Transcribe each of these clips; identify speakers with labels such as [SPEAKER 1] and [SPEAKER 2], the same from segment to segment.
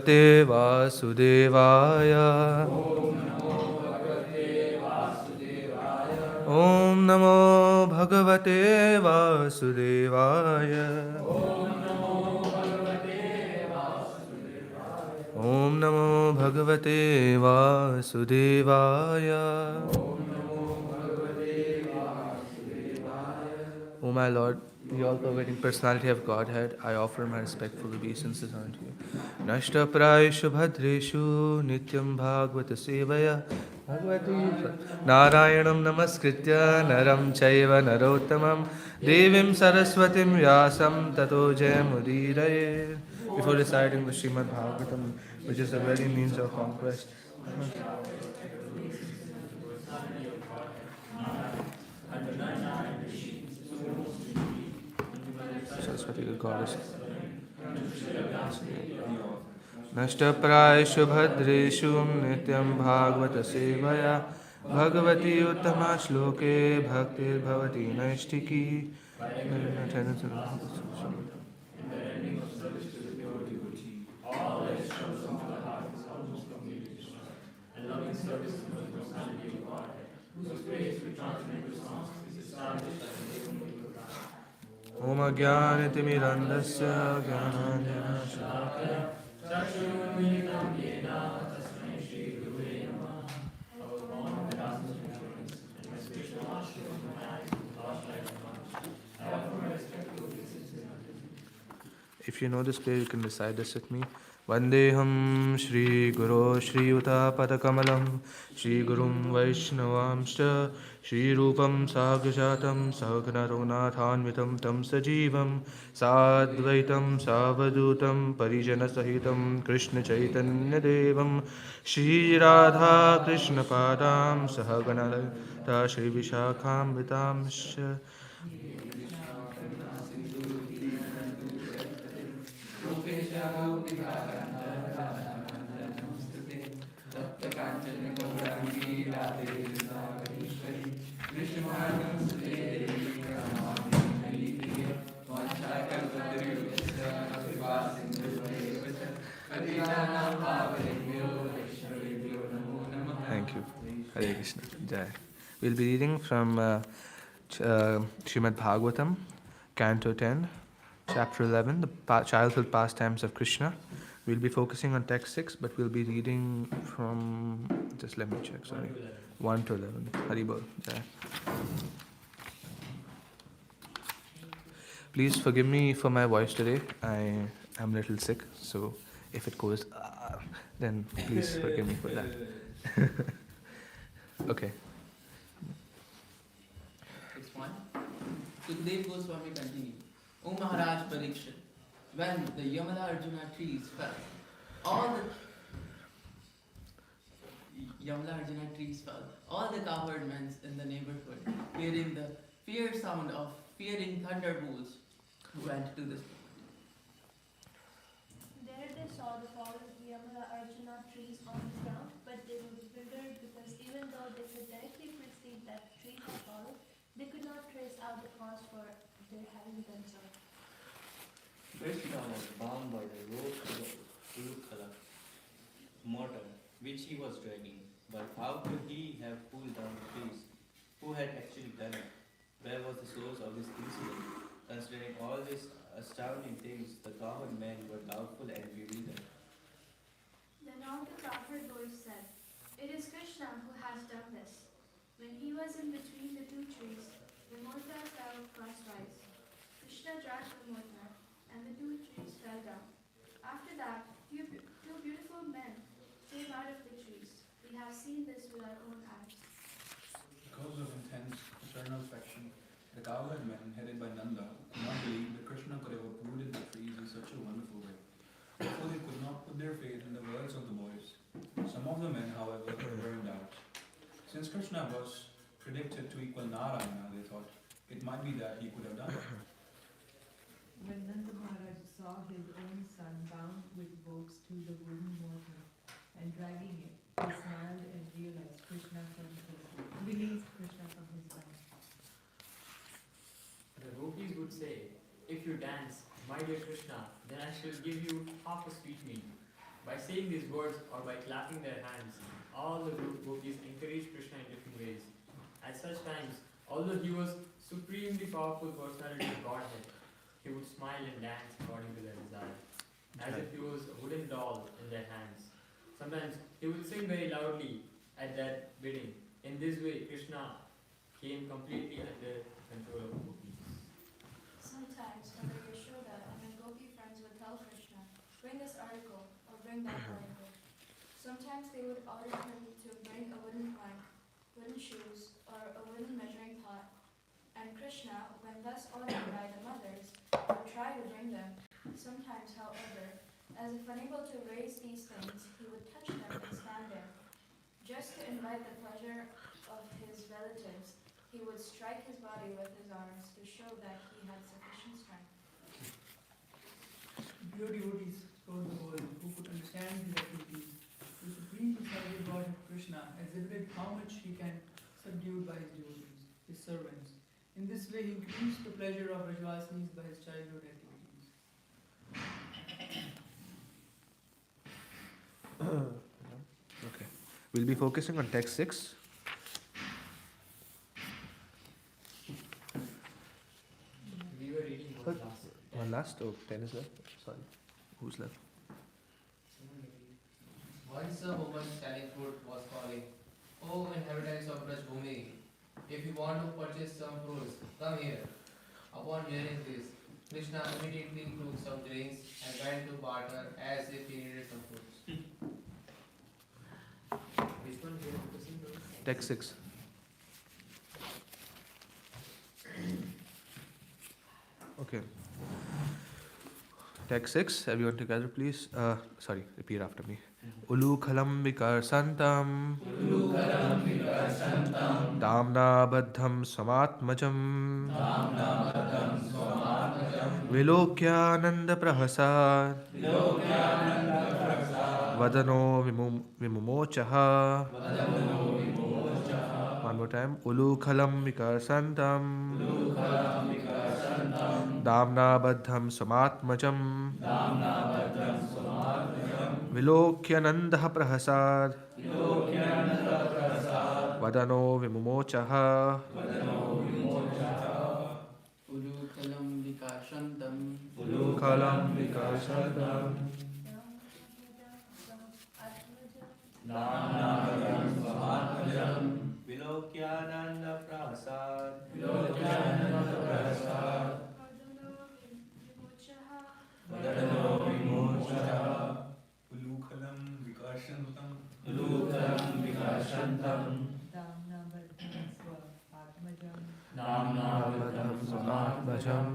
[SPEAKER 1] Bhagavate Vasudevaya. Om Namo Bhagavate Vasudevaya. Om Namo Bhagavate Vasudevaya. O my Lord, the all-pervading personality of Godhead, I offer my respectful obeisances unto you. Nashta Prayeshu Bhadreshu Nityam Bhagavata Sevaya Bhagavati Narayanam Namaskritya Naram Chaiva Narottamam Devim Saraswatim Vyasam Tato Jayamudiraye. Before reciting the Srimad Bhagavatam, which is the very means of conquest, Saraswati, the goddess. Nashtaprayeshu bhadreshu nityam bhagavata sevaya bhagavati uttama shloke bhaktir bhavati naishtiki. Om Ajnanatimirandasya Jnananjana Shalakaya Chakshurmilitam Yena Tasmai Shri Gurave Namah. If you know this prayer, you can recite this with me. Vandeham Shri Guru Shri Yuta Padakamalam Shri Gurum Vaishnavamscha Shri Rupam Sagrajatam Sahagana Raghunathanvitam Tam Sajivam Sadvaitam Savadutam Parijana Sahitam Krishna Chaitanya Devam Shri Radha Krishna Padam Sahagana Lalita Shri Vishakham Vitamscha. Thank you. Hare Krishna. Jai. We'll be reading from Srimad Bhagavatam, Canto 10, Chapter 11, the childhood pastimes of Krishna. We'll be focusing on text 6, but we'll be reading from, just let me check, sorry, 1 to 11. Haribol. Jai. Please forgive me for my voice today. I am a little sick, so if it goes, then please forgive me for that. Okay.
[SPEAKER 2] 6.1. Sukhdev Goswami continued. O Maharaj Parikshit, when the Yamala Arjuna trees fell, all the cowherd men in the neighborhood, hearing the fierce sound of fearing thunderbolts, went to this point.
[SPEAKER 3] There they saw the fallen Yamala Arjuna trees on the ground, but they were bewildered because even though they could directly perceive that the tree had fallen, they could not trace out the cause for their having done so.
[SPEAKER 4] Krishna was bound by the rope to the Urukhala mortar, which he was dragging. But how could he have pulled down the trees? Who had actually done it? Where was the source of this incident? Considering all these astounding things, the cowherd men were doubtful and bewildered.
[SPEAKER 5] Then all the cowherd boys said, "It is Krishna who has done this." When he was in between the two trees, the mortar fell crosswise. Krishna dragged the mortar, and the two trees fell down. After that, two beautiful men came out of the trees. We have seen this with our own eyes.
[SPEAKER 6] Because of intense eternal affection, the cowherd men, headed by Nanda, could not believe that Krishna could have uprooted the trees in such a wonderful way. Therefore, they could not put their faith in the words of the boys. Some of the men, however, were in doubt. Since Krishna was predicted to equal Narayana, they thought it might be that he could have done it.
[SPEAKER 7] When Nanda Maharaj saw his own son bound with ropes to the wooden mortar and dragging it, he smiled and released Krishna from his band.
[SPEAKER 8] The gopis would say, "If you dance, my dear Krishna, then I shall give you half a sweetmeat." By saying these words or by clapping their hands, all the gopis encouraged Krishna in different ways. At such times, although he was supremely powerful personality of Godhead, he would smile and dance according to their desire, as if he was a wooden doll in their hands. Sometimes he would sing very loudly at their bidding. In this way, Krishna came completely under control of the gopis.
[SPEAKER 5] Sometimes Mother Yashoda and her gopi friends would tell Krishna, bring this article or bring that article. Sometimes they would order him to bring a wooden plank, wooden shoes, or a wooden measuring pot. And Krishna, when thus ordered by the mothers, would try to bring them. Sometimes, however, as if unable to raise these things, he would touch them and stand there. Just to invite the pleasure of his relatives, he would strike his body with his arms to show that he had sufficient strength.
[SPEAKER 9] Pure devotees throughout the world who could understand these activities, the supreme personality of God Krishna exhibited how much he can subdued by his devotees, his servants. In this way, he increased the pleasure of Rajvasinis by his childhood activities.
[SPEAKER 1] Okay. We'll be focusing on text 6.
[SPEAKER 8] We were reading one last.
[SPEAKER 1] One last? Oh, 10 is left? Sorry. Who's left?
[SPEAKER 10] Once a woman selling fruit was calling, "O inhabitants of Rajbhumi, if you want to purchase some fruits, come here." Upon hearing this, Krishna immediately took some grains and went to barter as if he needed some fruits.
[SPEAKER 8] Which one we are focusing on?
[SPEAKER 1] Text 6. Okay. Text 6. Everyone together, please. Sorry, repeat after me. Ulukhalam vikarsantam damna baddham swamatmajam vilokyananda prahasad vadano vimumochaha. One more time. Ulukhalam vikarsantam damna baddham swamatmajam vilokyananda prahasad vadano vimumochaha.
[SPEAKER 2] Ulukalam vikashantam.
[SPEAKER 1] Ulukhalam vikarsantam
[SPEAKER 4] Vilokyananda prasad.
[SPEAKER 6] Ulukhalam vikashantam.
[SPEAKER 7] Damna Bardham Swa Atmajam
[SPEAKER 1] Badham swamatmajam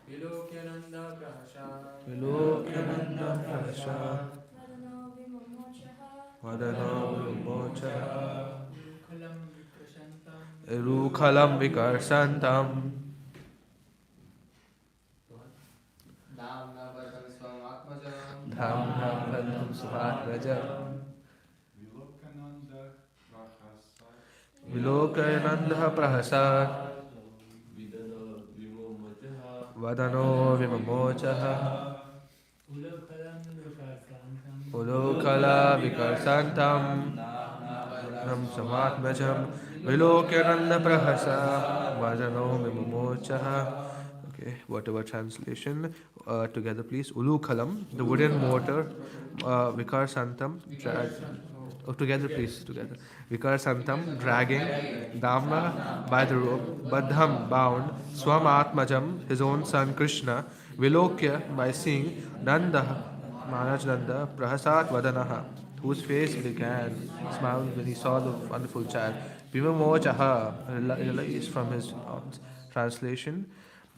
[SPEAKER 8] Vilokyananda prahasad.
[SPEAKER 1] vilokyananda prahasad vadano vimumochaha.
[SPEAKER 9] Khalam Vikrashantam.
[SPEAKER 1] Ulukhalam vikarsantam
[SPEAKER 10] Damna Bardham Swamatmajam
[SPEAKER 1] dhamna baddham swamatmajam vilokyananda prahasad vadano vimumochaha. Ulukhala vikarsantam nam samatmajam vilokyananda prahasa vadano vimumochaha. Okay, whatever translation. Together please. Ulukhalam, the wooden mortar. Vikarsantam, together please, together. Vikarsantam, dragging. Damna, by the rope. Badham, bound. Swamatmajam, his own son Krishna. Vilokya, by seeing. Nanda, Maharaj Nanda, Prahasat Vadanaha, whose face began smiled when he saw the wonderful child. Vimamochaha, released from his bonds. Translation.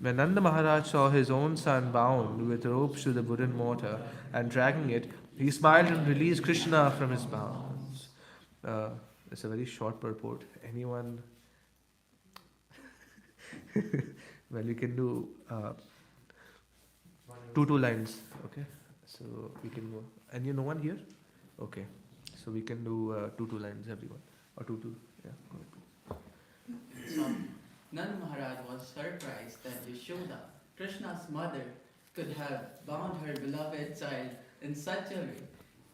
[SPEAKER 1] When Nanda Maharaj saw his own son bound with ropes to the wooden mortar and dragging it, he smiled and released Krishna from his bonds. It's a very short purport. Anyone? Well, you can do two lines. Okay, so we can go. And no one here? Okay, so we can do two lines, everyone, or two. Yeah. Go ahead, please.
[SPEAKER 2] So, Nand Maharaj was surprised that Yashoda, Krishna's mother, could have bound her beloved child in such a way.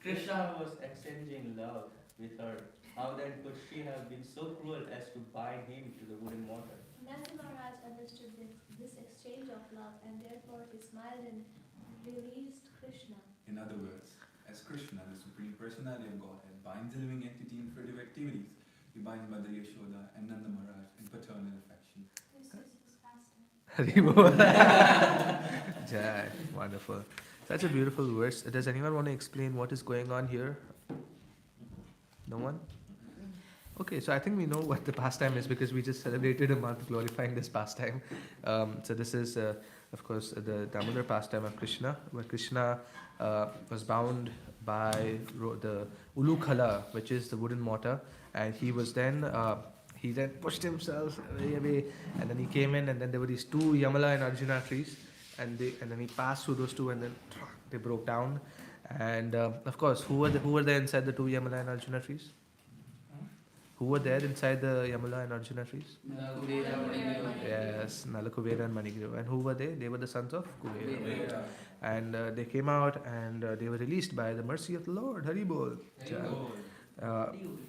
[SPEAKER 4] Krishna was exchanging love with her. How then could she have been so cruel as to bind him to the wooden mortar?
[SPEAKER 3] Nanda Maharaj understood this exchange of love and therefore he smiled and released Krishna.
[SPEAKER 6] In other words, as Krishna, the Supreme Personality of Godhead, binds a living entity in fruitive activities, he binds Mother Yashoda and Nanda Maharaj in paternal affection.
[SPEAKER 5] This is his pastime.
[SPEAKER 1] Haribol. Jai, wonderful. Such a beautiful verse. Does anyone want to explain what is going on here? No one? Okay, so I think we know what the pastime is because we just celebrated a month glorifying this pastime. So this is, of course, the Damodar pastime of Krishna, where Krishna was bound by the ulukhala, which is the wooden mortar, and he then pushed himself away, and then he came in, and then there were these two Yamala and Arjuna trees, and then he passed through those two, and then they broke down. And of course, who were there inside the two Yamala and Arjuna trees? Who were there inside the Yamala and Arjuna trees? Yes, Nalakubera and Manigriva. And who were they? They were the sons of Kubera. And they came out and they were released by the mercy of the Lord. Haribol.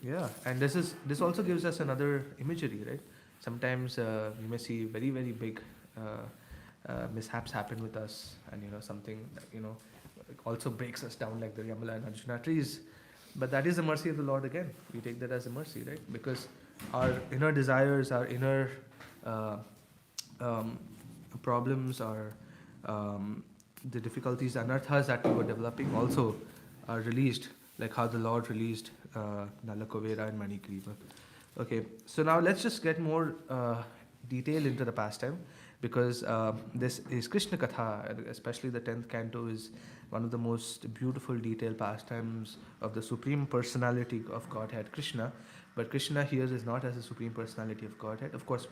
[SPEAKER 1] Yeah, and this also gives us another imagery, right? Sometimes you may see very, very big mishaps happen with us, and something that, also breaks us down like the Yamala and Arjuna trees. But that is the mercy of the Lord again. We take that as a mercy, right? Because our inner desires, our inner problems, our the difficulties, anarthas that we were developing also are released, like how the Lord released Nalakovera and Manigriva. Okay, so now let's just get more detail into the pastime, because this is Krishna Katha, especially the 10th canto is one of the most beautiful detailed pastimes of the Supreme Personality of Godhead, Krishna. But Krishna here is not as the Supreme Personality of Godhead. Of course,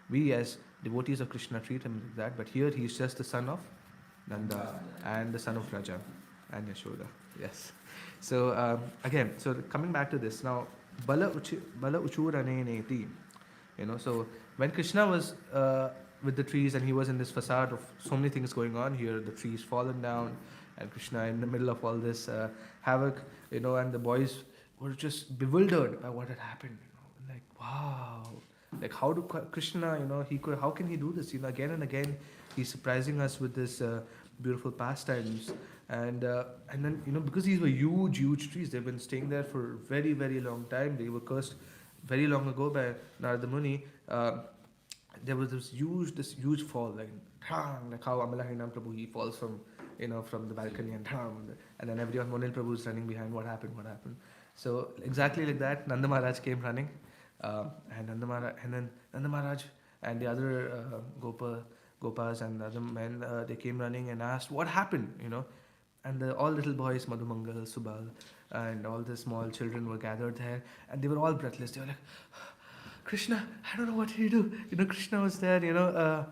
[SPEAKER 1] we as devotees of Krishna treat him like that, but here he is just the son of Nanda and the son of Raja and Yashoda. Yes. So again, so coming back to this now, Bala Uchurane Neti. So when Krishna was with the trees and he was in this facade of so many things going on here, the trees fallen down, and Krishna in the middle of all this havoc, and the boys were just bewildered by what had happened. Like, wow, like how do Krishna, how can he do this? Again and again, he's surprising us with this beautiful pastimes, and then because these were huge trees, they've been staying there for a very, very long time. They were cursed very long ago by Narada Muni. There was this huge fall, like how Amalahinam Prabhu, he falls from the balcony, and then everyone, Monil Prabhu is running behind. What happened? So exactly like that, Nanda Maharaj came running, and then Nanda Maharaj and the other Gopas and the other men, they came running and asked what happened, and all little boys, Madhumangal, Subal, and all the small children were gathered there, and they were all breathless. They were like, Krishna, I don't know what to do. Krishna was there, and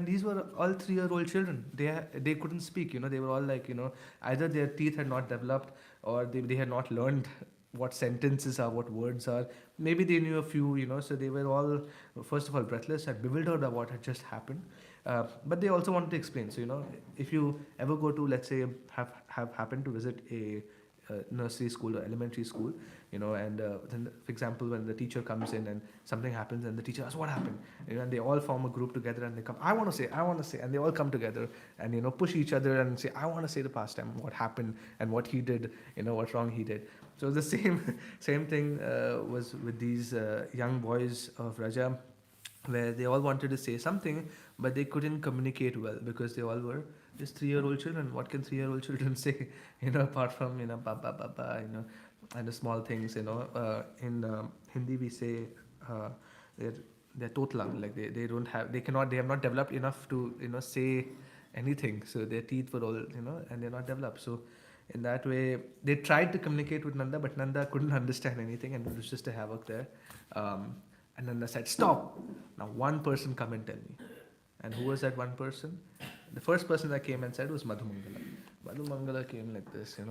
[SPEAKER 1] these were all 3-year-old children. They couldn't speak, they were all like, either their teeth had not developed or they had not learned what sentences are, what words are. Maybe they knew a few, so they were all, first of all, breathless and bewildered by what had just happened. But they also wanted to explain. So, if you ever go to, let's say, have happened to visit a nursery school or elementary school, and then, for example, when the teacher comes in and something happens and the teacher asks what happened, and they all form a group together and they come, I want to say, and they all come together and push each other and say, I want to say the pastime, what happened and what he did, what wrong he did. So the same thing was with these young boys of Raja, where they all wanted to say something, but they couldn't communicate well because they all were just 3-year-old children. What can 3-year-old children say, apart from, baba, baba, and the small things, in Hindi we say they're totla, like they have not developed enough to, say anything. So their teeth were all, and they're not developed. So in that way, they tried to communicate with Nanda, but Nanda couldn't understand anything, and it was just a havoc there. And Nanda said, stop! Now one person come and tell me. And who was that one person? The first person that came and said was Madhumangala. Madhumangala came like this, and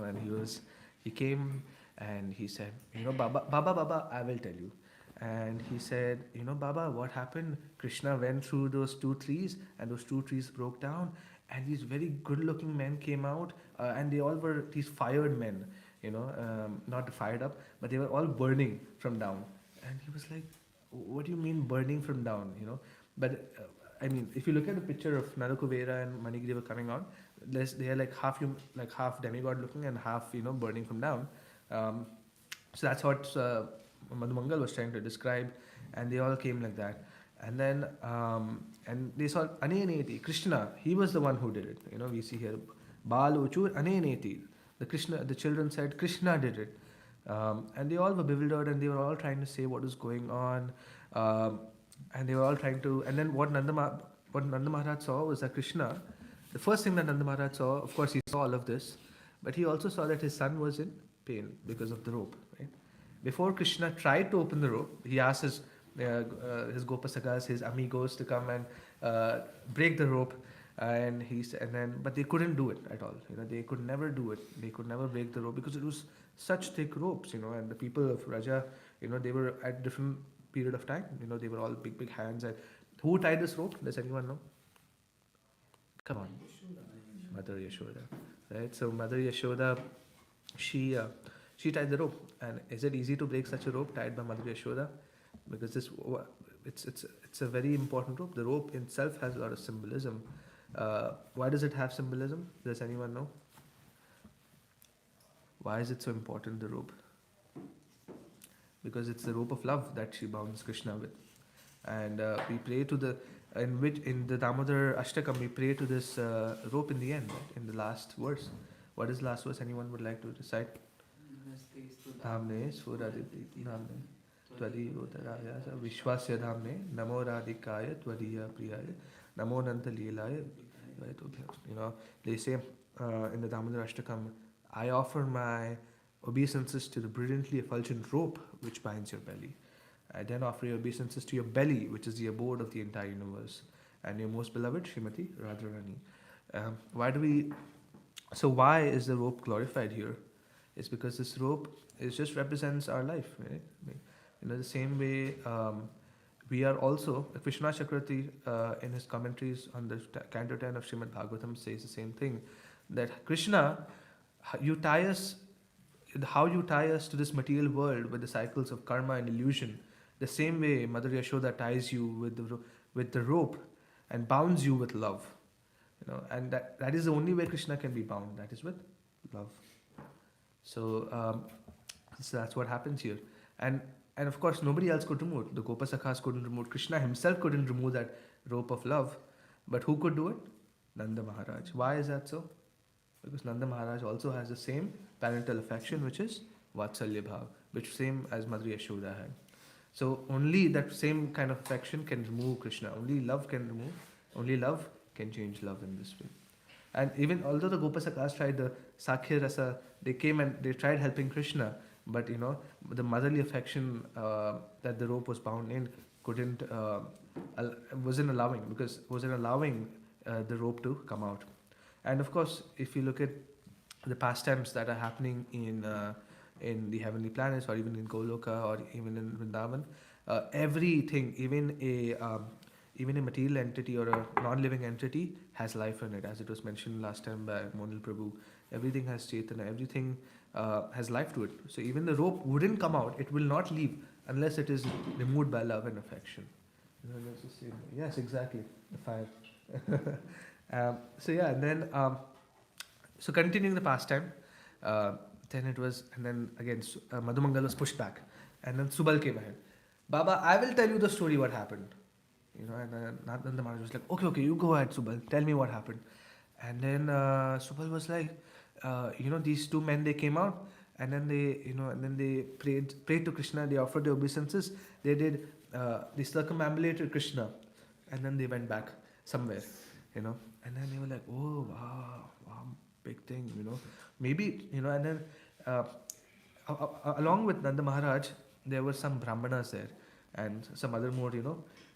[SPEAKER 1] he came and he said, Baba, I will tell you. And he said, Baba, what happened? Krishna went through those 2 trees and those 2 trees broke down, and these very good-looking men came out, and they all were these fired men, not fired up, but they were all burning from down. And he was like, "What do you mean burning from down?" But I mean, if you look at the picture of Nalakuvera and Manigriva coming out, they are like half demigod looking and half burning from down. So that's what Madhumangal was trying to describe, and they all came like that. And then and they saw Aneneti, Krishna. He was the one who did it. We see here Bal Uchur Aneneti. The children said Krishna did it, and they all were bewildered, and they were all trying to say what is going on, and they were all trying to. And then what Nanda Maharaj saw was that Krishna. The first thing that Nanda Maharaj saw, of course, he saw all of this, but he also saw that his son was in pain because of the rope. Right? Before Krishna tried to open the rope, he asked his Gopasagas, his amigos, to come and break the rope, but they couldn't do it at all. They could never do it. They could never break the rope because it was such thick ropes. And the people of Raja, they were at different period of time. They were all big hands. And who tied this rope? Does anyone know? Come on, Mother Yashoda, right? So Mother Yashoda, she tied the rope. And is it easy to break such a rope tied by Mother Yashoda? Because it's a very important rope. The rope itself has a lot of symbolism. Why does it have symbolism? Does anyone know? Why is it so important, the rope? Because it's the rope of love that she bounds Krishna with. And we pray to in the Damodar Ashtakam, we pray to this rope in the end, right? In the last verse. What is the last verse? Anyone would like to recite? Namne Sfuraditi Namne Tvadiyotaraya Vishwasya Dhamne Namo Radhikaya Tvadiya Priyaya Namo Nanta Leelaya. They say in the Damodar Ashtakam, I offer my obeisances to the brilliantly effulgent rope which binds your belly. I then offer your obeisances to your belly, which is the abode of the entire universe, and your most beloved Srimati Radharani. Why is the rope glorified here? It's because this rope just represents our life, right? The same way we are also, Krishna Chakravarti in his commentaries on the Canto 10 of Srimad Bhagavatam says the same thing, that Krishna, how you tie us to this material world with the cycles of karma and illusion, the same way Mother Yashoda ties you with the rope and bounds you with love. And that is the only way Krishna can be bound, that is with love. So that's what happens here. And of course, nobody else could remove it. The Gopasakhas couldn't remove it. Krishna himself couldn't remove that rope of love. But who could do it? Nanda Maharaj. Why is that so? Because Nanda Maharaj also has the same parental affection, which is Vatsalya Bhav, which same as Mother Yashoda had. So only that same kind of affection can remove Krishna. Only love can change love in this way. And even although the Gopasakhas tried the Sakhya Rasa, they came and they tried helping Krishna, but the motherly affection that the rope was bound in wasn't allowing the rope to come out. And of course, if you look at the pastimes that are happening in the heavenly planets, or even in Goloka, or even in Vrindavan, everything, even a material entity or a non-living entity has life in it, as it was mentioned last time by Monil Prabhu. Everything has Chaitana, everything has life to it. So even the rope wouldn't come out, it will not leave unless it is removed by love and affection. That's the same. Yes, exactly. The fire. And then so continuing the pastime, then again Madhumangal was pushed back, and then Subal came ahead. Baba, I will tell you the story what happened. And then Nanda Maharaj was like, okay, you go ahead, Subal, tell me what happened. And then Subal was like, these two men, they came out, and then they prayed to Krishna. They offered their obeisances. They circumambulated Krishna, and then they went back somewhere, and then they were like, oh wow, big thing, maybe, and then along with Nanda Maharaj, there were some Brahmanas there, and some other more,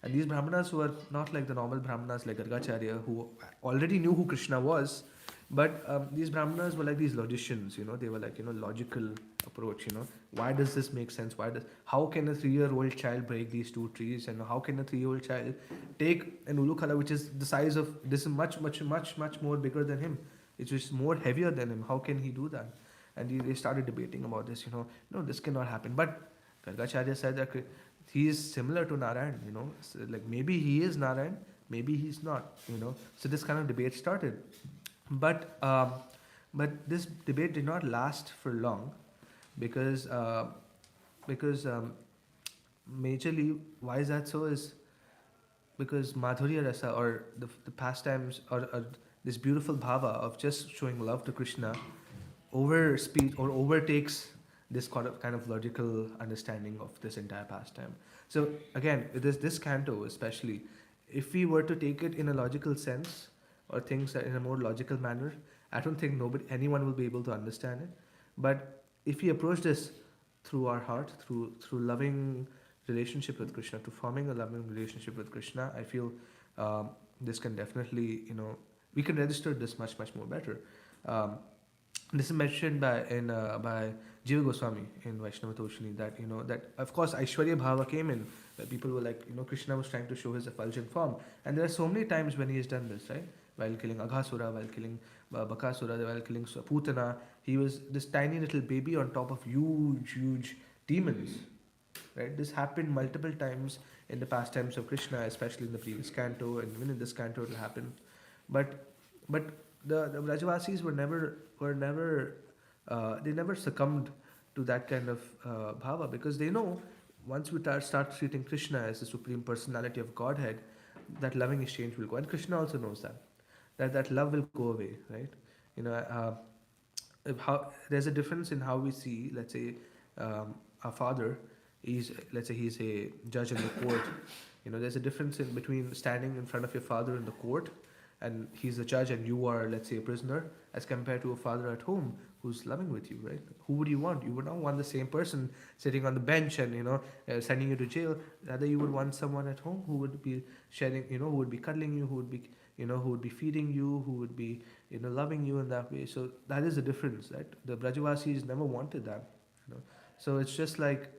[SPEAKER 1] and these Brahmanas were not like the normal Brahmanas like Gargacharya, who already knew who Krishna was. But these brahmanas were like these logicians, they were like, logical approach, why does this make sense? How can a 3-year-old child break these two trees? And how can a 3-year-old child take an ulukala, which is the size of, this is much more bigger than him. It's just more heavier than him. How can he do that? And they started debating about this, no, this cannot happen. But Gargacharya said that he is similar to Narayan, so like maybe he is Narayan, maybe he's not, So this kind of debate started. But this debate did not last for long, because majorly, why is that so? Is because Madhurya Rasa, or the pastimes, or this beautiful bhava of just showing love to Krishna, overtakes this kind of logical understanding of this entire pastime. So again, with this canto especially, if we were to take it in a logical sense, or things in a more logical manner, I don't think anyone will be able to understand it. But if we approach this through our heart, through loving relationship with Krishna, to forming a loving relationship with Krishna, I feel this can definitely, we can register this much more better. This is mentioned by Jiva Goswami in Vaishnava Toshini, that that of course Aishwarya Bhava came in, that people were like, Krishna was trying to show his effulgent form, and there are so many times when he has done this, right? While killing Aghasura, while killing Bakasura, while killing Putana, he was this tiny little baby on top of huge demons, right? This happened multiple times in the pastimes of Krishna, especially in the previous canto, and even in this canto it will happen. But the Brajavasis they never succumbed to that kind of bhava, because they know once we start treating Krishna as the supreme personality of Godhead, that loving exchange will go, and Krishna also knows that love will go away, right? There's a difference in how we see, let's say, our father. Let's say he's a judge in the court. There's a difference in between standing in front of your father in the court, and he's a judge, and you are, let's say, a prisoner, as compared to a father at home who's loving with you, right? Who would you want? You would not want the same person sitting on the bench and sending you to jail. Rather, you would want someone at home who would be sharing, who would be cuddling you, who would be who would be feeding you, who would be loving you in that way. So that is the difference, right? The Brajavasis never wanted that. So it's just like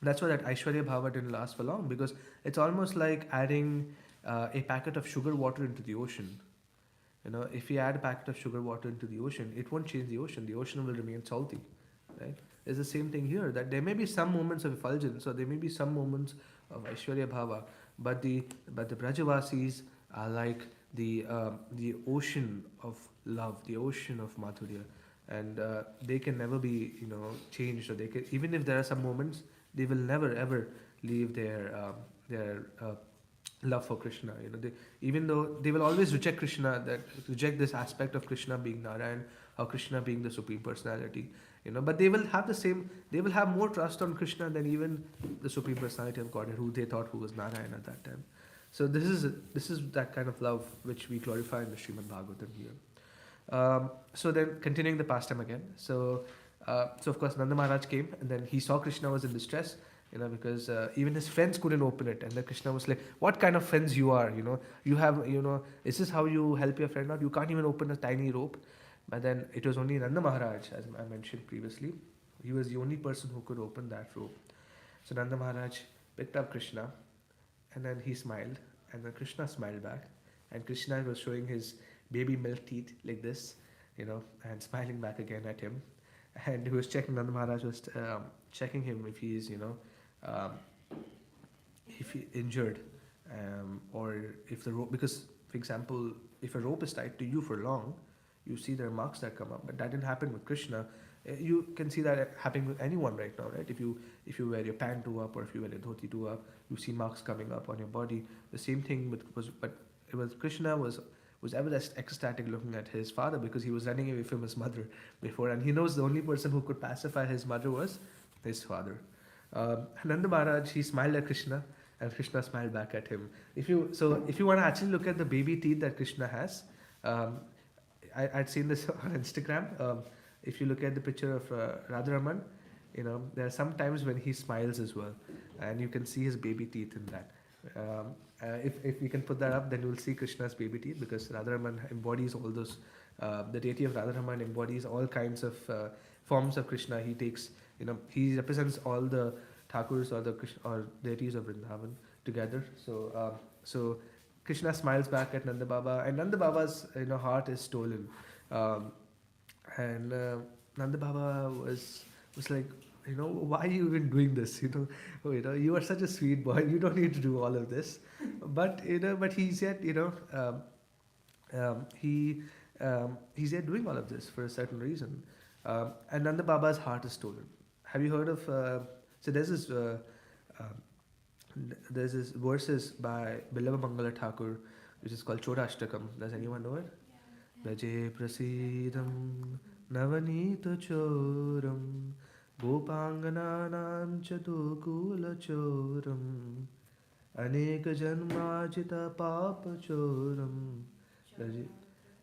[SPEAKER 1] that's why that Aishwarya Bhava didn't last for long, because it's almost like adding a packet of sugar water into the ocean. If you add a packet of sugar water into the ocean, it won't change the ocean. The ocean will remain salty, right? It's the same thing here, that there may be some moments of effulgence, or there may be some moments of Aishwarya Bhava, but the Brajavasis are like the ocean of love, the ocean of Madhurya, and they can never be changed, or they can, even if there are some moments, they will never ever leave their love for Krishna. Even though they will always reject Krishna, reject this aspect of Krishna being Narayan, or Krishna being the supreme personality. But they will have more trust on Krishna than even the supreme personality of Godhead, who they thought who was Narayan at that time. So this is that kind of love which we glorify in the Srimad Bhagavatam here. So then continuing the pastime again. So of course Nanda Maharaj came, and then he saw Krishna was in distress, because even his friends couldn't open it, and then Krishna was like, "What kind of friends you are? You have is this how you help your friend out? You can't even open a tiny rope." But then it was only Nanda Maharaj, as I mentioned previously. He was the only person who could open that rope. So Nanda Maharaj picked up Krishna, and then he smiled, and then Krishna smiled back, and Krishna was showing his baby milk teeth like this, and smiling back again at him. And he was checking, Nanda Maharaj was checking him if he is, if he injured, or if the rope, because for example, if a rope is tied to you for long, you see there are marks that come up, but that didn't happen with Krishna. You can see that happening with anyone right now, right? If you wear your pant too up, or if you wear your dhoti too up, you see marks coming up on your body. The same thing with Krishna was ever ecstatic looking at his father, because he was running away from his mother before, and he knows the only person who could pacify his mother was his father. Nanda Maharaj, he smiled at Krishna, and Krishna smiled back at him. If you want to actually look at the baby teeth that Krishna has, I'd seen this on Instagram. If you look at the picture of Radharaman, there are some times when he smiles as well, and you can see his baby teeth in that. If you can put that up, then you'll see Krishna's baby teeth, because Radharaman embodies all those The deity of Radharama embodies all kinds of forms of Krishna. He takes, he represents all the Thakurs or the or deities of Vrindavan together. So Krishna smiles back at Nanda Baba, and Nanda Baba's heart is stolen. Um, and Nanda Baba was like, why are you even doing this? You are such a sweet boy. You don't need to do all of this. But he's yet, he's yet doing all of this for a certain reason. And Nanda Baba's heart is stolen. Have you heard of? So there's this verses by Billava Mangala Thakur, which is called Chodashtakam. Does anyone know it? Baje prasidam navanita choram gopangananam chatukula choram aneka janmajita papa choram Baje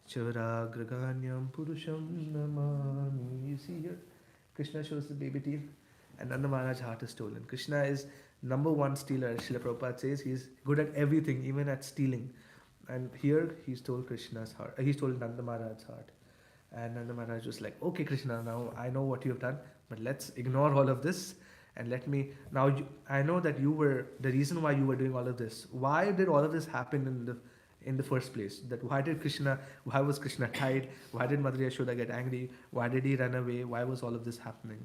[SPEAKER 1] choragraganyam purusham namami. You see here, Krishna shows the baby teeth, and Nanda Maharaj's heart is stolen. Krishna is number one stealer. Srila Prabhupada says he's good at everything, even at stealing. And here he stole Krishna's heart. He stole Nanda Maharaj's heart. And Nanda Maharaj was like, okay, Krishna, now I know what you have done, but let's ignore all of this and let me. Now, I know that you were the reason why you were doing all of this. Why did all of this happen in the first place? That why was Krishna tied? Why did Mother Yashoda get angry? Why did he run away? Why was all of this happening?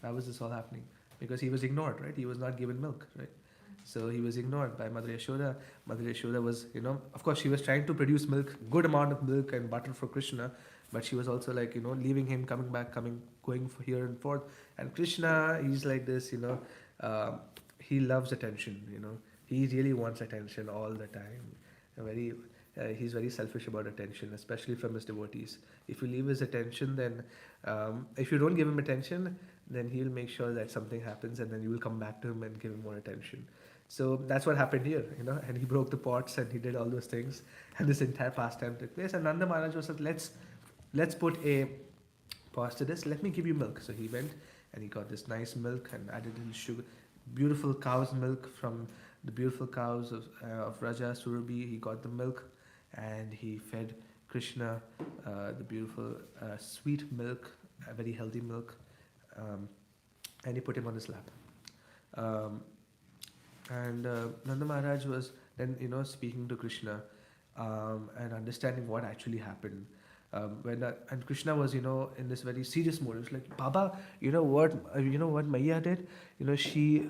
[SPEAKER 1] Why was this all happening? Because he was ignored, right? He was not given milk, right? So he was ignored by Mother Yashoda. Mother Yashoda was, of course she was trying to produce milk, good amount of milk and butter for Krishna, but she was also like, leaving him, coming back, going for here and forth. And Krishna, he's like this, he loves attention, he really wants attention all the time. He's very selfish about attention, especially from his devotees. If you leave his attention, then if you don't give him attention, then he'll make sure that something happens, and then you will come back to him and give him more attention. So that's what happened here, and he broke the pots and he did all those things, and this entire pastime took place. And Nanda Maharaj was like, let's put a pause to this. Let me give you milk. So he went and he got this nice milk and added in sugar, beautiful cow's milk from the beautiful cows of Raja Surabhi. He got the milk and he fed Krishna the beautiful sweet milk, very healthy milk, and he put him on his lap. And Nanda Maharaj was then, speaking to Krishna and understanding what actually happened. And Krishna was, in this very serious mode. It was like, Baba, you know what Maiya did? She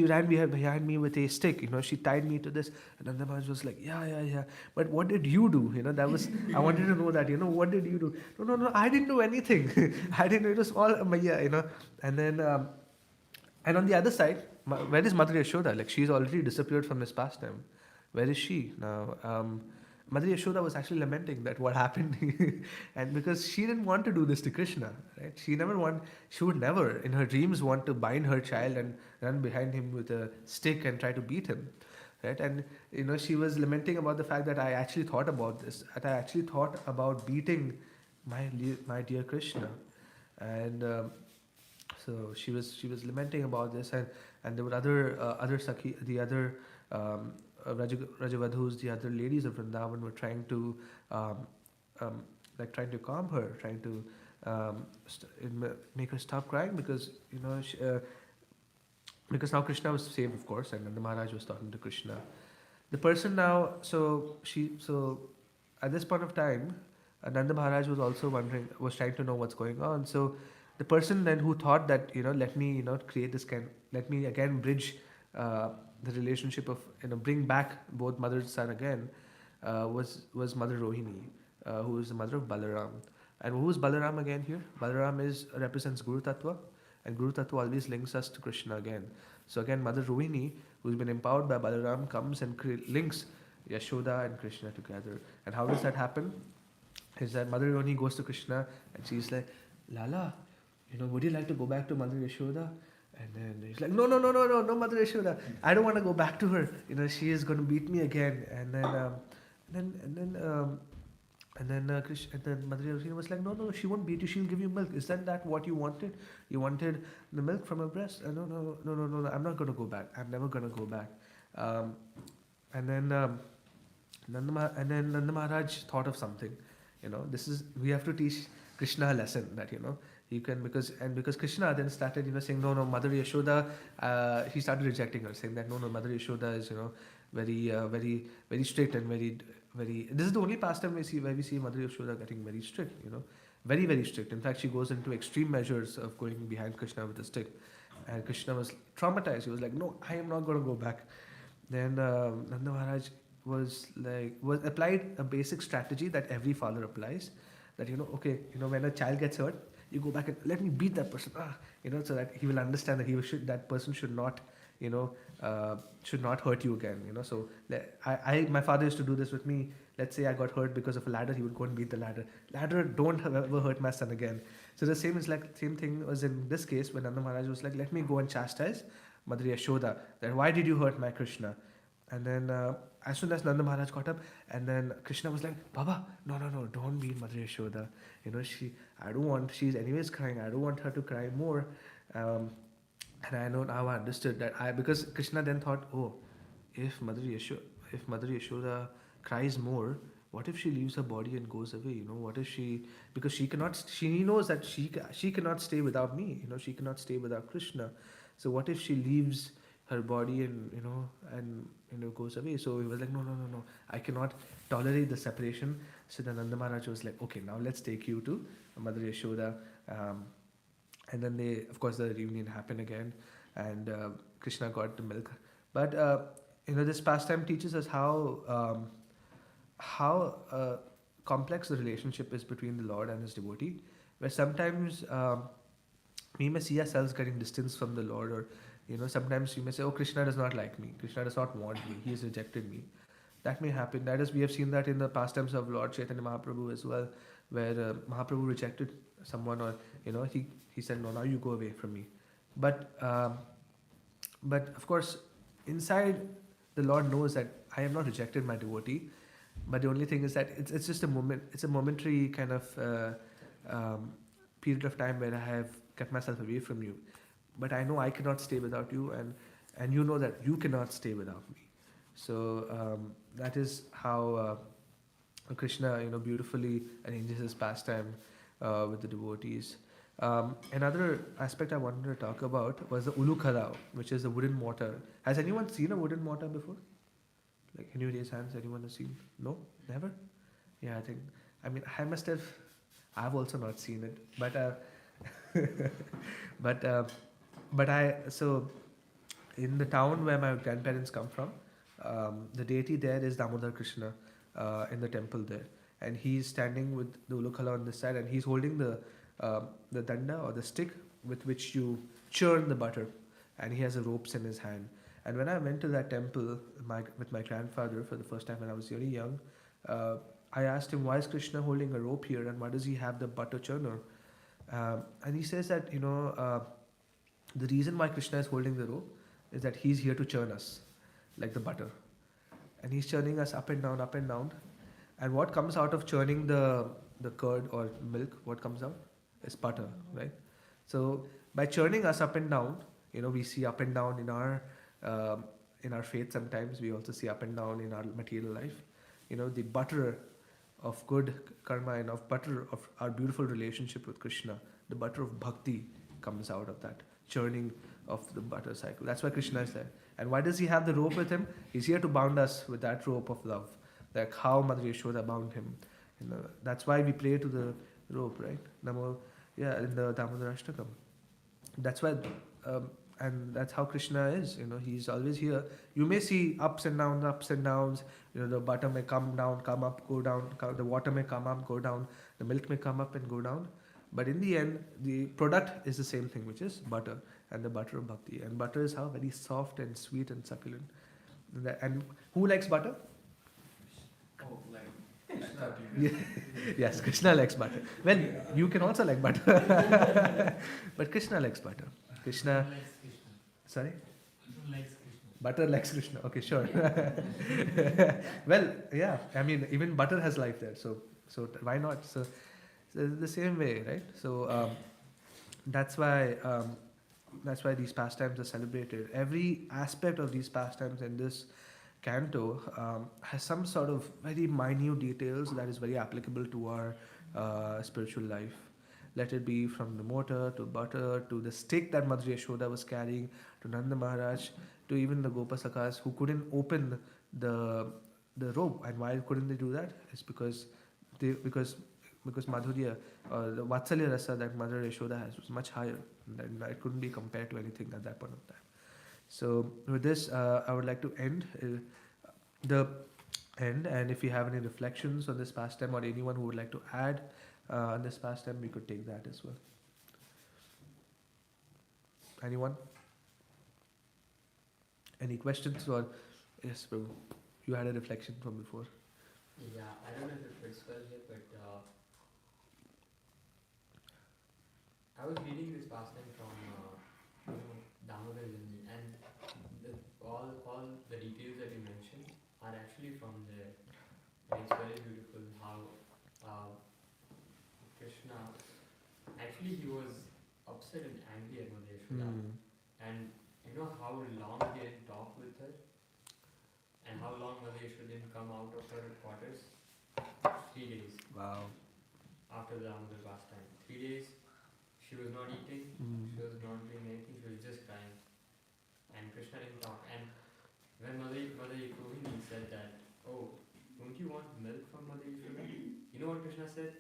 [SPEAKER 1] ran behind me with a stick. She tied me to this. And Nanda Maharaj was like, yeah. But what did you do? That was, I wanted to know that. What did you do? No, I didn't do anything. I didn't. It was all Maiya. And then, and on the other side, where is Mother Yashoda? Like, she's already disappeared from this pastime. Where is she now? Mother Yashoda was actually lamenting that what happened, and because she didn't want to do this to Krishna, right? She would never in her dreams want to bind her child and run behind him with a stick and try to beat him, right? And she was lamenting about the fact that I actually thought about this, that I actually thought about beating my dear Krishna, and so she was lamenting about this, and there were other Sakhi, the other Rajavadhus, the other ladies of Vrindavan were trying to trying to calm her, trying to make her stop crying, because because now Krishna was saved, of course, and the Maharaj was talking to Krishna. The person now, so at this point of time, Nanda Maharaj was also was trying to know what's going on. So the person then who thought that let me create this let me again bridge the relationship of bring back both mother and son again, was Mother Rohini, who is the mother of Balaram. And who is Balaram again here? Balaram represents Guru Tattva, and Guru Tattva always links us to Krishna again. So again, Mother Rohini, who's been empowered by Balaram, comes and links Yashoda and Krishna together. And how does that happen? Is that Mother Rohini goes to Krishna and she's like, Lala, would you like to go back to Mother Yashoda? And then he's like, no, Mother Yashoda, I don't want to go back to her. She is going to beat me again. And then Mother Yashoda was like, no, she won't beat you. She'll give you milk. Isn't that what you wanted? You wanted the milk from her breast? No, I'm not going to go back. I'm never going to go back. and then Nanda Maharaj thought of something. This is we have to teach Krishna a lesson that you can because Krishna then started saying no, Mother Yashoda. He started rejecting her, saying that no, Mother Yashoda is very very strict and very. This is the only pastime where we see Mother Yashoda getting very strict. Very very strict. In fact, she goes into extreme measures of going behind Krishna with a stick, and Krishna was traumatized. He was like, no, I am not going to go back. Then Nanda Maharaj was applied a basic strategy that every father applies. That okay, when a child gets hurt, you go back and let me beat that person. So that he will understand that that person should not, should not hurt you again. So my father used to do this with me. Let's say I got hurt because of a ladder, he would go and beat the ladder. Ladder, don't ever hurt my son again. So the same thing was in this case when Nanda Maharaj was like, let me go and chastise Mother Yashoda. That why did you hurt my Krishna? And then as soon as Nanda Maharaj got up, and then Krishna was like, Baba, no, don't beat Mother Yashoda. She's anyways crying. I don't want her to cry more. And I know now I understood that because Krishna then thought, oh, if Mother Yashoda cries more, what if she leaves her body and goes away? What if because she knows that she cannot stay without me. She cannot stay without Krishna. So what if she leaves her body and goes away? So he was like, no, I cannot tolerate the separation. So then Nanda Maharaj was like, okay, now let's take you to Mother Yashoda. And then the reunion happened again, and Krishna got the milk. But this pastime teaches us how complex the relationship is between the Lord and his devotee, where sometimes we may see ourselves getting distance from the Lord, or sometimes we may say, oh, Krishna does not like me, Krishna does not want me, he has rejected me. That may happen. That is, we have seen that in the pastimes of Lord Chaitanya Mahaprabhu as well, where Mahaprabhu rejected someone, or he said, no, now you go away from me. But of course, inside the Lord knows that I have not rejected my devotee. But the only thing is that it's just a moment. It's a momentary kind of period of time where I have kept myself away from you. But I know I cannot stay without you, and you know that you cannot stay without me. So that is how Krishna, beautifully arranges his pastime with the devotees. Another aspect I wanted to talk about was the ulukhala, which is the wooden mortar. Has anyone seen a wooden mortar before? Like, can you raise hands? Anyone has seen? No? Never? Yeah, I must have. I've also not seen it, so in the town where my grandparents come from, the deity there is Damodar Krishna in the temple there, and he's standing with the ulukhala on this side, and he's holding the danda or the stick with which you churn the butter, and he has the ropes in his hand. And when I went to that temple with my grandfather for the first time when I was really young, I asked him, why is Krishna holding a rope here, and why does he have the butter churner? And he says that the reason why Krishna is holding the rope is that he's here to churn us like the butter, and he's churning us up and down, up and down. And what comes out of churning the curd or milk, what comes out is butter, right? So by churning us up and down, we see up and down in our faith. Sometimes we also see up and down in our material life. The butter of good karma and of butter of our beautiful relationship with Krishna, the butter of bhakti comes out of that churning of the butter cycle. That's why Krishna is there. And why does he have the rope with him? He's here to bound us with that rope of love, like how Mother Yashoda bound him. That's why we pray to the rope, right? In the Damodar Ashtakam. That's why, and that's how Krishna is. He's always here. You may see ups and downs. The butter may come down, come up, go down. The water may come up, go down. The milk may come up and go down. But in the end, the product is the same thing, which is butter, and the butter of bhakti. And butter is how very soft and sweet and succulent. And who likes butter?
[SPEAKER 6] Oh, like Krishna.
[SPEAKER 1] Yes, Krishna likes butter. Well, you can also like butter, but Krishna likes butter. Krishna. Sorry. Butter likes Krishna. Okay, sure. Well, yeah. Even butter has life there. So why not? So the same way, right? So that's why these pastimes are celebrated. Every aspect of these pastimes and this canto has some sort of very minute details that is very applicable to our spiritual life. Let it be from the mortar to butter to the stick that Mother Yashoda was carrying, to Nanda Maharaj, to even the Gopasakas who couldn't open the robe. And why couldn't they do that? It's they because Madhurya, the Vatsalya Rasa that Mother Yashoda has was much higher. And it couldn't be compared to anything at that point of time. So with this, I would like to end the end. And if you have any reflections on this pastime or anyone who would like to add on this pastime, we could take that as well. Anyone? Any questions or yes, Prabhu? You had a reflection from before.
[SPEAKER 8] Yeah, I don't know if it fits well here, but I was reading this pastime from Damodar Janani, and all the details that you mentioned are actually from there. And it's very beautiful how Krishna actually he was upset and angry at Mother Yashoda, and you know how long he didn't talk with her, and how long Mother Yashoda didn't come out of her quarters. 3 days.
[SPEAKER 1] Wow.
[SPEAKER 8] After the Damodar pastime, 3 days. She was not eating, she was not doing anything, she was just crying. And Krishna didn't talk. And when Mother Yashoda said that, oh, don't you want milk from Mother Yashoda? You know what Krishna said?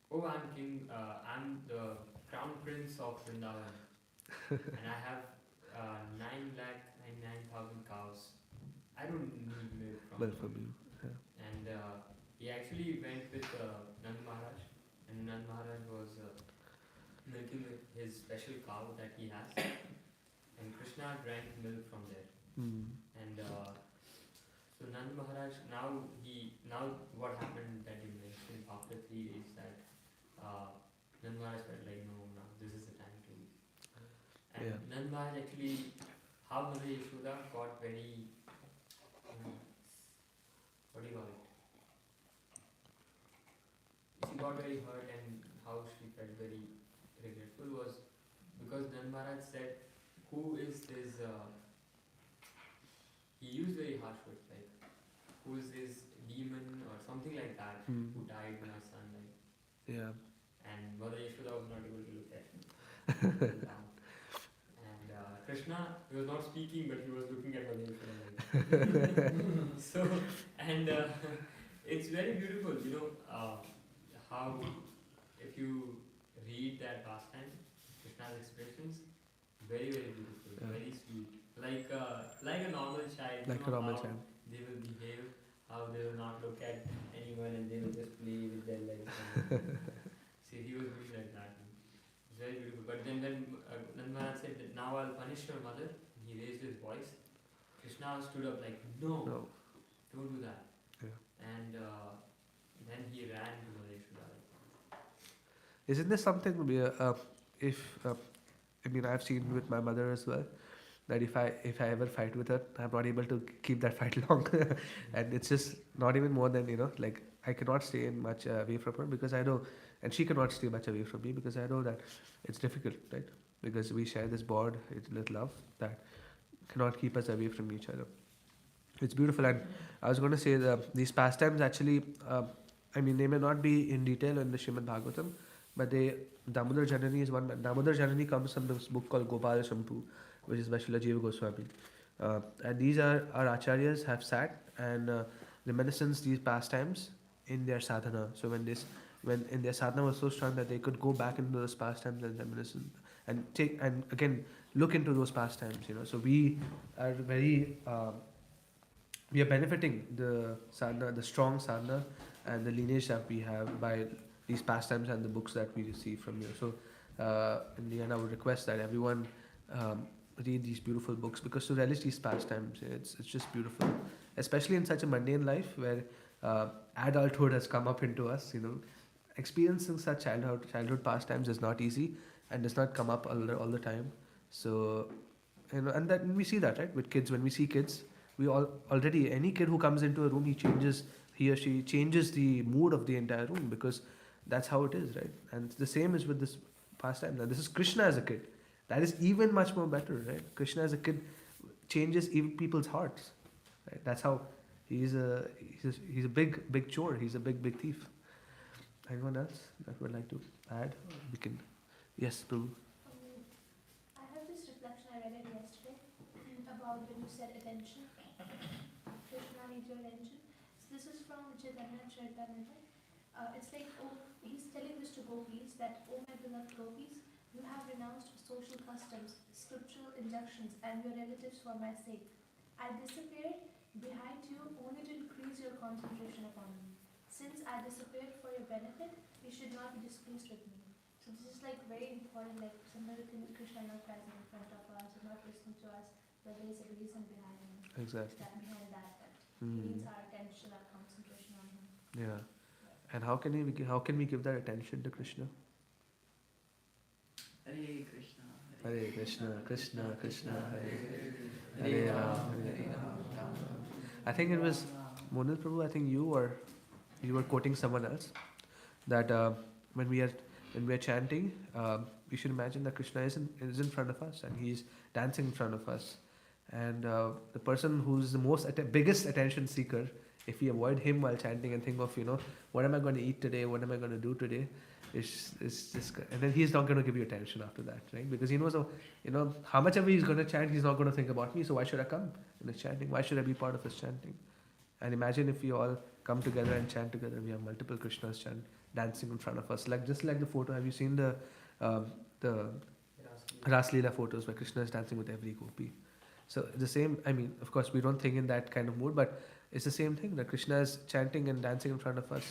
[SPEAKER 8] Oh, I'm king, I'm the crown prince of Vrindavan. And I have 9,99,000 cows. I don't need milk from you.
[SPEAKER 1] Yeah.
[SPEAKER 8] And he actually went with Nand Maharaj. And Nand Maharaj was milking his special cow that he has, and Krishna drank milk from there. And so Nand Maharaj now what happened that you mentioned after 3 days that Nand Maharaj felt like no, this is the time to eat. And
[SPEAKER 1] Yeah.
[SPEAKER 8] Nand Maharaj actually how Mother Yashoda got very what do you call it? She got very hurt and how she felt very regretful was because Nand Maharaj said, who is this, he used very harsh words like, who is this demon or something like that who died my son, like.
[SPEAKER 1] Yeah.
[SPEAKER 8] And Mother Yashoda was not able to look at him. And Krishna, he was not speaking but he was looking at Mother Yashoda like. So, and it's very beautiful, you know, how if you read that pastime, Krishna's expressions, very very beautiful, very sweet, like a normal child.
[SPEAKER 1] Like a normal child.
[SPEAKER 8] They will behave, how they will not look at anyone and they will just play with their legs. See, he was doing like that. It's very beautiful. But then when Nand Maharaj said that now I'll punish your mother, he raised his voice. Krishna stood up like, no. Don't do that.
[SPEAKER 1] Yeah.
[SPEAKER 8] And then he ran to Mother Yashoda.
[SPEAKER 1] Isn't this something I mean I've seen with my mother as well, that if I ever fight with her, I'm not able to keep that fight long. And it's just not even more than, like I cannot stay much away from her because I know, and she cannot stay much away from me because I know that it's difficult, right? Because we share this bond with love that cannot keep us away from each other. It's beautiful. And I was going to say that these pastimes actually, I mean, they may not be in detail in the Srimad Bhagavatam, but Damodar Janani is one. Damodar Janani comes from this book called Gopala Shambhu, which is by Srila Jiva Goswami. And these are our acharyas have sat and reminiscence these pastimes in their sadhana. So when in their sadhana was so strong that they could go back into those pastimes and reminiscence and again look into those pastimes. So we are we are benefiting the sadhana, the strong sadhana, and the lineage that we have by these pastimes and the books that we receive from you. So in the end, I would request that everyone read these beautiful books, because to relish these pastimes, it's just beautiful, especially in such a mundane life where adulthood has come up into us. Experiencing such childhood pastimes is not easy and does not come up all the time. So and that we see that, right, with kids. When we see kids, we already any kid who comes into a room, he or she changes the mood of the entire room, because that's how it is, right? And the same is with this pastime. Now, this is Krishna as a kid. That is even much more better, right? Krishna as a kid changes even people's hearts. Right? That's how he's a big chore. He's a big thief. Anyone else that would like to add? We can. Yes, Prabhu.
[SPEAKER 3] I have this reflection I read it yesterday about when you said attention. Krishna needs your attention. So this is from Chaitanya Charitamrita. It's like, oh, he's telling this to gopis that, oh my beloved gopis, you have renounced social customs, scriptural injunctions, and your relatives for my sake. I disappeared behind you only to increase your concentration upon me. Since I disappeared for your benefit, you should not be displeased with me. So this is like very important, like somebody Krishna not present in front of us, not listening to us, but there is a reason behind him.
[SPEAKER 1] Exactly.
[SPEAKER 3] Behind that he
[SPEAKER 1] Mm.
[SPEAKER 3] needs our attention, our concentration on him.
[SPEAKER 1] Yeah. And how can we give that attention to Krishna?
[SPEAKER 2] Hare Krishna.
[SPEAKER 1] Hare Krishna, Krishna Krishna, Hare
[SPEAKER 2] Hare
[SPEAKER 1] Hare Ram, Hare Ram. I think it was Monil Prabhu. I think you were quoting someone else that when we are chanting, we should imagine that Krishna is in front of us and he's dancing in front of us. And the person who's the biggest attention seeker, if we avoid him while chanting and think of what am I going to eat today, what am I going to do today, is just, and then he's not going to give you attention after that, right? Because he knows how much ever he's going to chant, he's not going to think about me. So why should I come in his chanting? Why should I be part of his chanting? And imagine if we all come together and chant together. We have multiple Krishnas dancing in front of us, just like the photo. Have you seen the Ras Leela photos where Krishna is dancing with every gopi? So the same. I mean, of course, we don't think in that kind of mood, but it's the same thing that Krishna is chanting and dancing in front of us.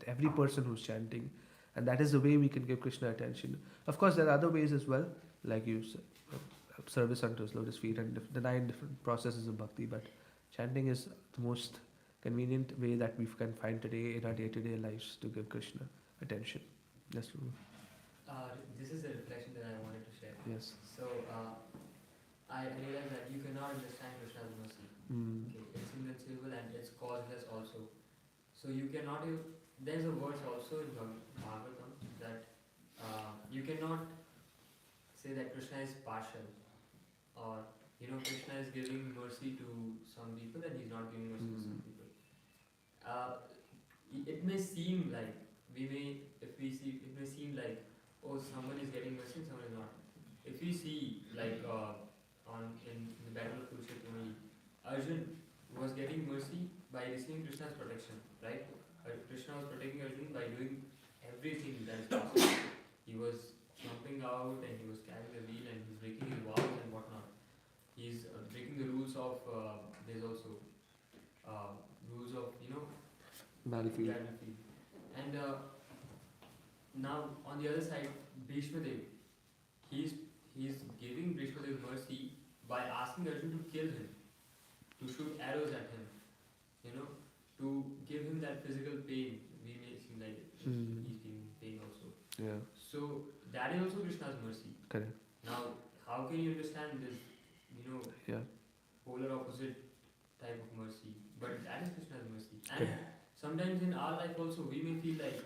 [SPEAKER 1] Every person who's chanting, and that is the way we can give Krishna attention. Of course, there are other ways as well, like service unto his lotus feet and the 9 different processes of bhakti. But chanting is the most convenient way that we can find today in our day-to-day lives to give Krishna attention. Yes, Prabhu.
[SPEAKER 8] This is the reflection that I wanted to share.
[SPEAKER 1] Yes.
[SPEAKER 8] So, I realized that you cannot understand Krishna's mercy.
[SPEAKER 1] Mm.
[SPEAKER 8] Okay, it's invincible and it's causeless also. So you cannot even, there's a verse also in Bhagavatam that you cannot say that Krishna is partial, or Krishna is giving mercy to some people and he's not giving mercy to some people. It may seem like it may seem like, oh, someone is getting mercy and someone is not. If we see like in the battle of Kurukshetra only, Arjun was getting mercy by receiving Krishna's protection, right? Krishna was protecting Arjun by doing everything that is possible. He was jumping out and he was carrying the wheel and he's breaking his vows and whatnot. He's breaking the rules of, there's also rules of,
[SPEAKER 1] Battlefield.
[SPEAKER 8] And now on the other side, Bhishma Dev, he's giving Bhishma Dev mercy by asking Arjun to kill him, to shoot arrows at him, to give him that physical pain. We may seem like he's giving pain also.
[SPEAKER 1] Yeah.
[SPEAKER 8] So that is also Krishna's mercy.
[SPEAKER 1] Correct.
[SPEAKER 8] Now, how can you understand this,
[SPEAKER 1] Yeah.
[SPEAKER 8] polar opposite type of mercy? But that is Krishna's mercy. And
[SPEAKER 1] Correct.
[SPEAKER 8] sometimes in our life also, we may feel like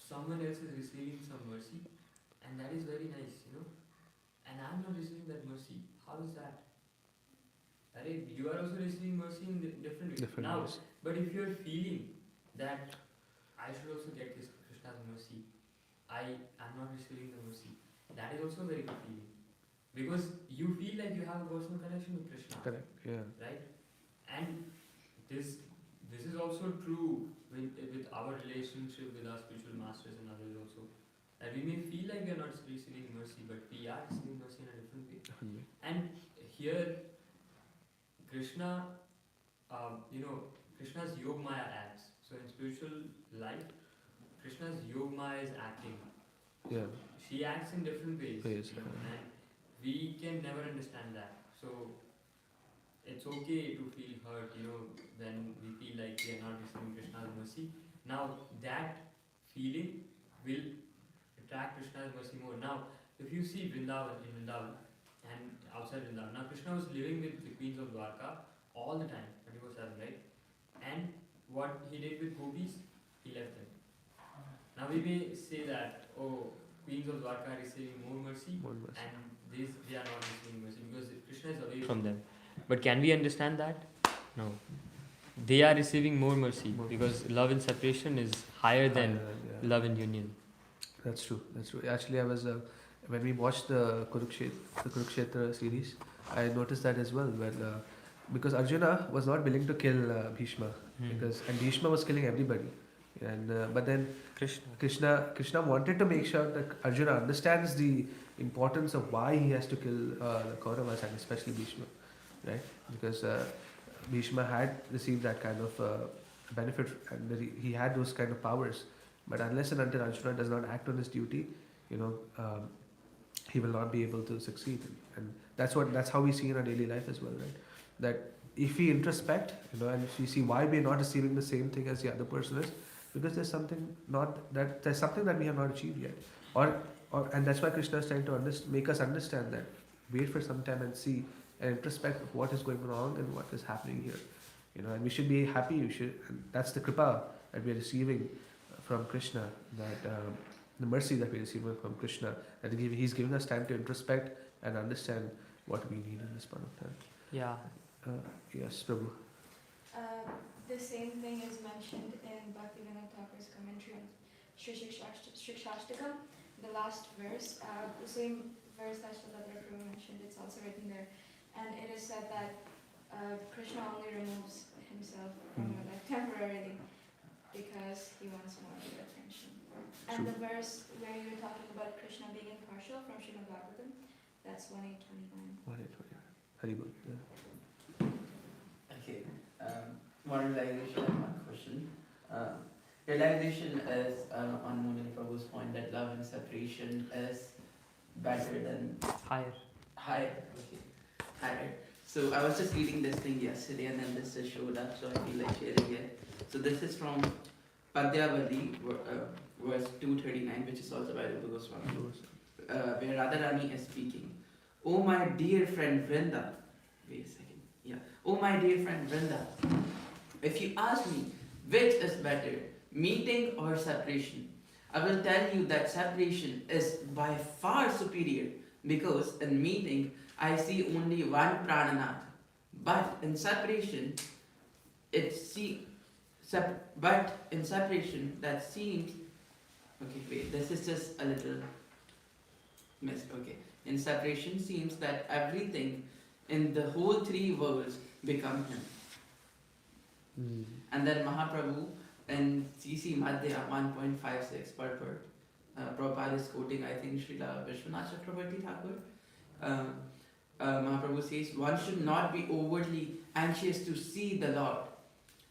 [SPEAKER 8] someone else is receiving some mercy, and that is very nice, and I'm not receiving that mercy. How is that? You are also receiving mercy in different ways. Now,
[SPEAKER 1] ways.
[SPEAKER 8] but if you are feeling that I should also get this Krishna's mercy, I am not receiving the mercy, that is also a very good feeling. Because you feel like you have a personal connection with Krishna.
[SPEAKER 1] Correct. Yeah.
[SPEAKER 8] Right? And this is also true with our relationship with our spiritual masters and others also. That we may feel like we are not receiving mercy, but we are receiving mercy in a different way.
[SPEAKER 1] Definitely.
[SPEAKER 8] And here, Krishna, Krishna's Yog Maya acts. So in spiritual life, Krishna's Yog Maya is acting.
[SPEAKER 1] Yeah.
[SPEAKER 8] She acts in different ways.
[SPEAKER 1] Yeah.
[SPEAKER 8] And we can never understand that. So it's okay to feel hurt, when we feel like we are not receiving Krishna's mercy. Now that feeling will attract Krishna's mercy more. Now, if you see Vrindavan and outside Vrindavan, now Krishna was living with the queens of Dwarka all the time, 24/7, right? And what he did with gopis, he left them. Now we may say that, oh, queens of Dwarka are receiving more mercy, and they are not receiving mercy because Krishna is away from them. But can we understand that?
[SPEAKER 11] No. They are receiving more mercy
[SPEAKER 1] More
[SPEAKER 11] because love in separation is higher than
[SPEAKER 1] Yeah.
[SPEAKER 11] love in union.
[SPEAKER 1] That's true. That's true. Actually, I was when we watched the Kurukshetra series, I noticed that as well. When because Arjuna was not willing to kill Bhishma, and Bhishma was killing everybody, and but then Krishna wanted to make sure that Arjuna understands the importance of why he has to kill the Kauravas and especially Bhishma, right? Because Bhishma had received that kind of benefit and that he had those kind of powers. But unless and until Arjuna does not act on his duty, you know, he will not be able to succeed. And that's how we see in our daily life as well, right? That if we introspect, and if we see why we are not receiving the same thing as the other person is, because there's something that we have not achieved yet, or and that's why Krishna is trying to make us understand that wait for some time and see and introspect what is going wrong and what is happening here, and we should be happy. And that's the kripa that we are receiving from Krishna, that the mercy that we receive from Krishna, that He's giving us time to introspect and understand what we need in this point of time.
[SPEAKER 11] Yeah.
[SPEAKER 1] Yes, Prabhu.
[SPEAKER 5] The same thing is mentioned in Bhaktivinoda Thakur's commentary on Shikshashtakam, the last verse, the same verse that Shalabhadra Prabhu mentioned, it's also written there. And it is said that Krishna only removes himself from your life temporarily because he wants more of your attention. And the verse where you're talking about Krishna being impartial from Srimad Bhagavatam, that's 1829.
[SPEAKER 1] 1829. Haribol. Yeah.
[SPEAKER 2] Okay. One realization and one question. Realization is on Mumini Prabhu's point that love and separation is better than
[SPEAKER 11] Higher.
[SPEAKER 2] higher. Okay. Higher. So I was just reading this thing yesterday and then this just showed up, so I feel like sharing it. So this is from Padyavali, verse 239, which is also by Rupa Goswami, where Radharani is speaking. Oh my dear friend Vrinda. Wait a second. Yeah. Oh my dear friend Vrinda. If you ask me which is better, meeting or separation, I will tell you that separation is by far superior, because in meeting I see only one prananath, but in separation that seems okay. Wait, this is just a little missed. Okay, in separation seems that everything in the whole three worlds become him. And then Mahaprabhu in CC Madhya 1.56 purport, Prabhupada is quoting, I think, Srila Vishwanath Chakrabarti Thakur. Mahaprabhu says, one should not be overtly anxious to see the Lord,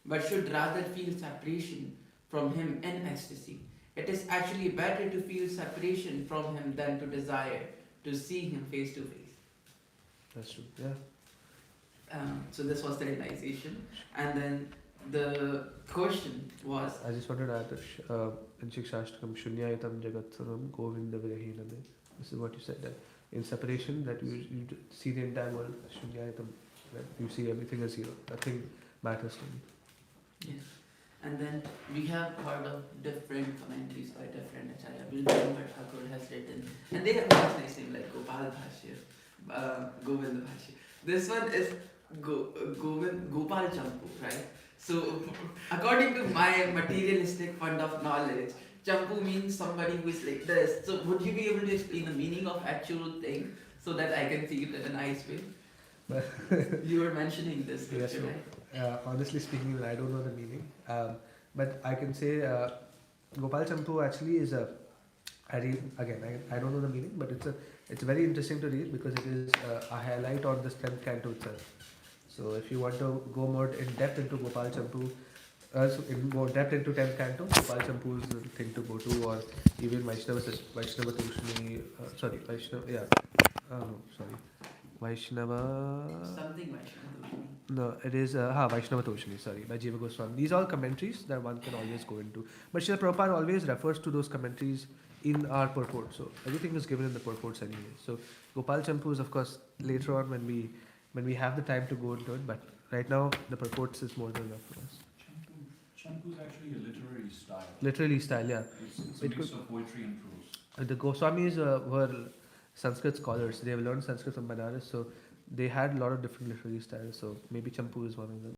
[SPEAKER 2] but should rather feel separation from Him in ecstasy. It is actually better to feel separation from Him than to desire to see Him face to face.
[SPEAKER 1] That's true, yeah.
[SPEAKER 2] So this was the realization. And then the question was...
[SPEAKER 1] I just wanted to add that in Shikshashtakam, Shunyayatam Jagatsaram Govinda Virahiname. This is what you said, that in separation, that you see the entire world, Shunyayatam, that you see everything as zero. Nothing matters to me.
[SPEAKER 2] Yes. And then we have heard of different commentaries by different Acharya. Bilbhanga Thakur has written, and they have nice nice names like Gopal Bhashya, Govind Bhashya. This one is Gopal Champu, right? So, according to my materialistic fund of knowledge, Champu means somebody who is like this. So, would you be able to explain the meaning of actual thing so that I can see it in a nice way? You were mentioning this scripture, right?
[SPEAKER 1] Honestly speaking, I don't know the meaning. But I can say Gopal Champu actually is I don't know the meaning, but it's very interesting to read because it is a highlight on the 10th canto itself. So if you want to go more in depth into Gopal Champu, more depth into 10th canto, Gopal Champu is the thing to go to, or even Vaishnava Toshni, Vaishnava...
[SPEAKER 2] Something Vaishnava Toshni.
[SPEAKER 1] No, it is Vaishnava Toshni, by Jiva Goswami. These are all commentaries that one can always go into. But Srila Prabhupada always refers to those commentaries in our purport. So everything is given in the purports anyway. So Gopal Champu is, of course, later on when we have the time to go into it. But right now, the purports is more than enough for us.
[SPEAKER 6] Champu is actually a literary style.
[SPEAKER 1] Literary style, yeah.
[SPEAKER 6] It's a mix of poetry and prose.
[SPEAKER 1] The Goswamis were Sanskrit scholars. They have learned Sanskrit from Banaras, so they had a lot of different literary styles. So maybe Champu is one of them.